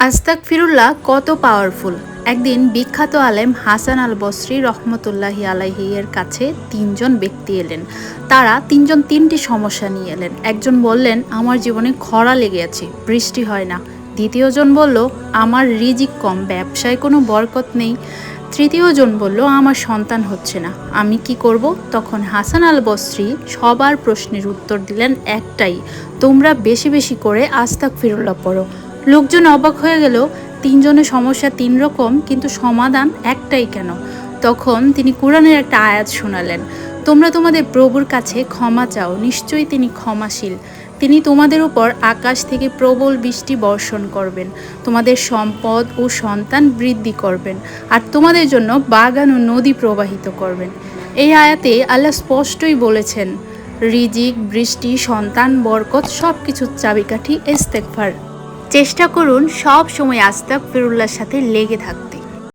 আস্তাগফিরুল্লাহ কত পাওয়ারফুল। একদিন বিখ্যাত আলেম হাসান আল বসরি রহমতুল্লাহি আলাইহি এর কাছে তিনজন ব্যক্তি এলেন। তারা তিনজন তিনটি সমস্যা নিয়ে এলেন। একজন বললেন, আমার জীবনে খরা লেগে আছে, বৃষ্টি হয় না। দ্বিতীয়জন বলল, আমার রিজিক কম, ব্যবসায় কোনো বরকত নেই। তৃতীয়জন বলল, আমার সন্তান হচ্ছে না, আমি কি করব? তখন হাসান আল বসরি সবার প্রশ্নের উত্তর দিলেন একটাই, তোমরা বেশি বেশি করে আস্তাগফিরুল্লাহ পড়ো। লোকজন অবাক হয়ে গেল, তিনজনের সমস্যা তিন রকম কিন্তু সমাধান একটাই কেন? তখন তিনি কোরআনের একটা আয়াত শোনালেন, তোমরা তোমাদের প্রভুর কাছে ক্ষমা চাও, নিশ্চয়ই তিনি ক্ষমাশীল। তিনি তোমাদের উপর আকাশ থেকে প্রবল বৃষ্টি বর্ষণ করবেন, তোমাদের সম্পদ ও সন্তান বৃদ্ধি করবেন, আর তোমাদের জন্য বাগান ও নদী প্রবাহিত করবেন। এই আয়াতে আল্লাহ স্পষ্টই বলেছেন, রিজিক, বৃষ্টি, সন্তান, বরকত সব কিছুর চাবিকাঠি ইস্তেগফার। চেষ্টা করুন সব সময় আস্তাগফিরুল্লাহর সাথে লেগে থাকতে।